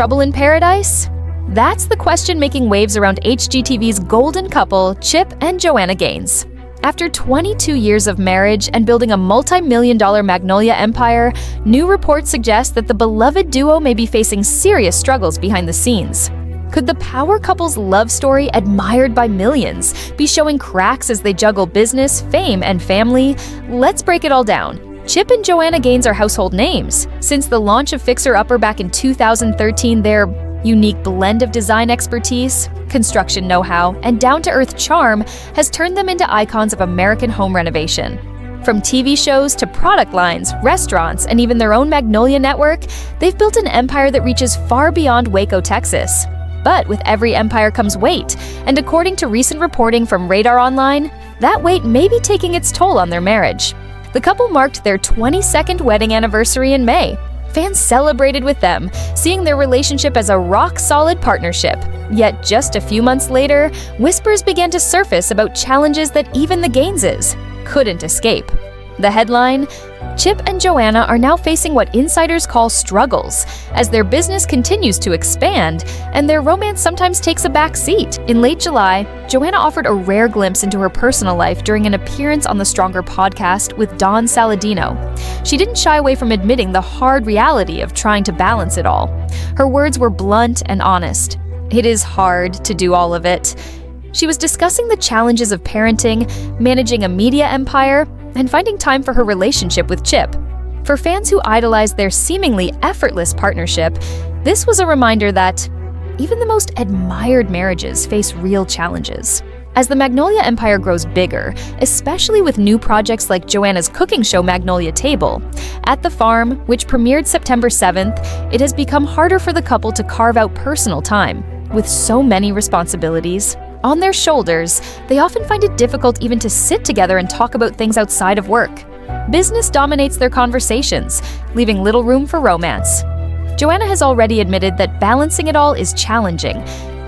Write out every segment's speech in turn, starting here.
Trouble in paradise? That's the question making waves around HGTV's golden couple, Chip and Joanna Gaines. After 22 years of marriage and building a multi-million-dollar Magnolia empire, new reports suggest that the beloved duo may be facing serious struggles behind the scenes. Could the power couple's love story, admired by millions, be showing cracks as they juggle business, fame, and family? Let's break it all down. Chip and Joanna Gaines are household names. Since the launch of Fixer Upper back in 2013, their unique blend of design expertise, construction know-how, and down-to-earth charm has turned them into icons of American home renovation. From TV shows to product lines, restaurants, and even their own Magnolia network, they've built an empire that reaches far beyond Waco, Texas. But with every empire comes weight, and according to recent reporting from Radar Online, that weight may be taking its toll on their marriage. The couple marked their 22nd wedding anniversary in May. Fans celebrated with them, seeing their relationship as a rock-solid partnership. Yet just a few months later, whispers began to surface about challenges that even the Gaineses couldn't escape. The headline: Chip and Joanna are now facing what insiders call struggles, as their business continues to expand and their romance sometimes takes a back seat. In late July, Joanna offered a rare glimpse into her personal life during an appearance on the Stronger podcast with Don Saladino. She didn't shy away from admitting the hard reality of trying to balance it all. Her words were blunt and honest. It is hard to do all of it. She was discussing the challenges of parenting, managing a media empire, and finding time for her relationship with Chip. For fans who idolize their seemingly effortless partnership, this was a reminder that even the most admired marriages face real challenges. As the Magnolia empire grows bigger, especially with new projects like Joanna's cooking show Magnolia Table, at the farm, which premiered September 7th, it has become harder for the couple to carve out personal time. With so many responsibilities on their shoulders, they often find it difficult even to sit together and talk about things outside of work. Business dominates their conversations, leaving little room for romance. Joanna has already admitted that balancing it all is challenging,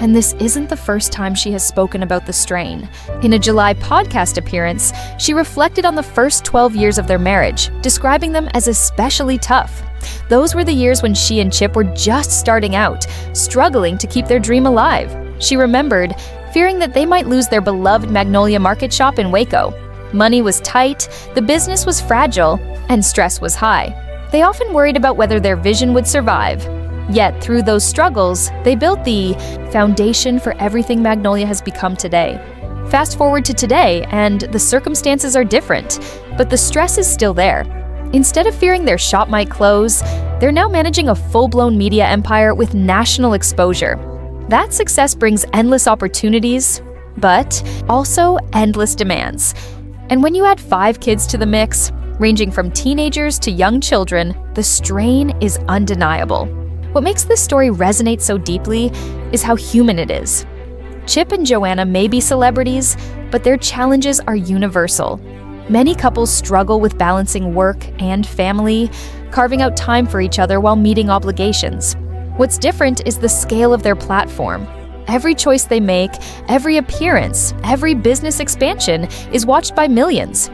and this isn't the first time she has spoken about the strain. In a July podcast appearance, she reflected on the first 12 years of their marriage, describing them as especially tough. Those were the years when she and Chip were just starting out, struggling to keep their dream alive. She remembered fearing that they might lose their beloved Magnolia market shop in Waco. Money was tight, the business was fragile, and stress was high. They often worried about whether their vision would survive. Yet, through those struggles, they built the foundation for everything Magnolia has become today. Fast forward to today, and the circumstances are different, but the stress is still there. Instead of fearing their shop might close, they're now managing a full-blown media empire with national exposure. That success brings endless opportunities, but also endless demands. And when you add 5 kids to the mix, ranging from teenagers to young children, the strain is undeniable. What makes this story resonate so deeply is how human it is. Chip and Joanna may be celebrities, but their challenges are universal. Many couples struggle with balancing work and family, carving out time for each other while meeting obligations. What's different is the scale of their platform. Every choice they make, every appearance, every business expansion is watched by millions.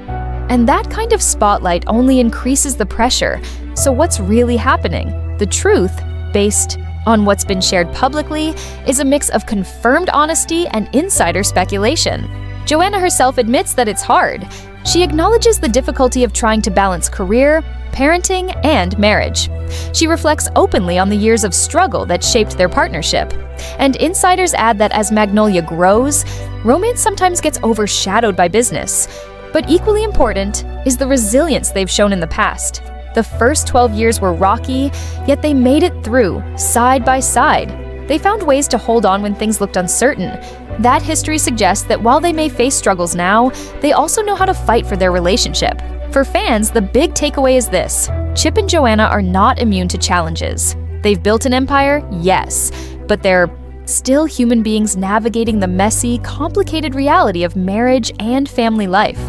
And that kind of spotlight only increases the pressure. So what's really happening? The truth, based on what's been shared publicly, is a mix of confirmed honesty and insider speculation. Joanna herself admits that it's hard. She acknowledges the difficulty of trying to balance career, parenting, and marriage. She reflects openly on the years of struggle that shaped their partnership. And insiders add that as Magnolia grows, romance sometimes gets overshadowed by business. But equally important is the resilience they've shown in the past. The first 12 years were rocky, yet they made it through, side by side. They found ways to hold on when things looked uncertain. That history suggests that while they may face struggles now, they also know how to fight for their relationship. For fans, the big takeaway is this: Chip and Joanna are not immune to challenges. They've built an empire, yes, but they're still human beings navigating the messy, complicated reality of marriage and family life.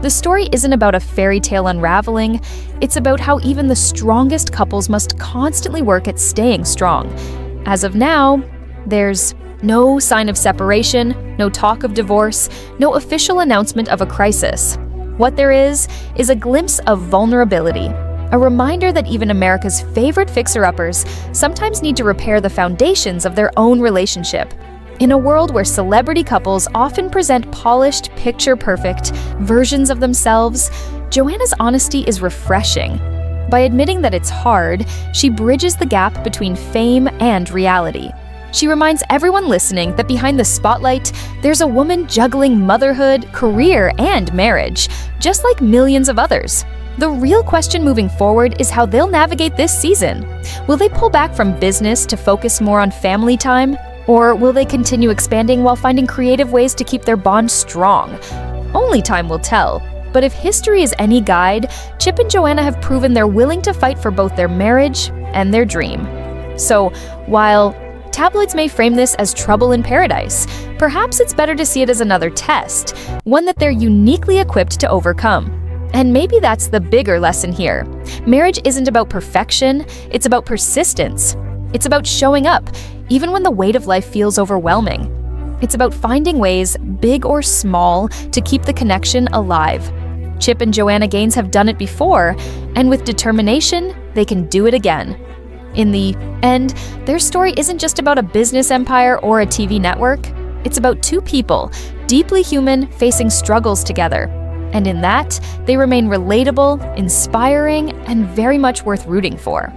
The story isn't about a fairy tale unraveling, it's about how even the strongest couples must constantly work at staying strong. As of now, there's no sign of separation, no talk of divorce, no official announcement of a crisis. What there is a glimpse of vulnerability, A reminder that even America's favorite fixer-uppers sometimes need to repair the foundations of their own relationship. In a world where celebrity couples often present polished, picture-perfect versions of themselves, Joanna's honesty is refreshing. By admitting that it's hard, she bridges the gap between fame and reality. She reminds everyone listening that behind the spotlight, there's a woman juggling motherhood, career, and marriage, just like millions of others. The real question moving forward is how they'll navigate this season. Will they pull back from business to focus more on family time? Or will they continue expanding while finding creative ways to keep their bond strong? Only time will tell. But if history is any guide, Chip and Joanna have proven they're willing to fight for both their marriage and their dream. So, while tabloids may frame this as trouble in paradise, perhaps it's better to see it as another test, one that they're uniquely equipped to overcome. And maybe that's the bigger lesson here. Marriage isn't about perfection, it's about persistence. It's about showing up, even when the weight of life feels overwhelming. It's about finding ways, big or small, to keep the connection alive. Chip and Joanna Gaines have done it before, and with determination, they can do it again. In the end, their story isn't just about a business empire or a TV network. It's about two people, deeply human, facing struggles together. And in that, they remain relatable, inspiring, and very much worth rooting for.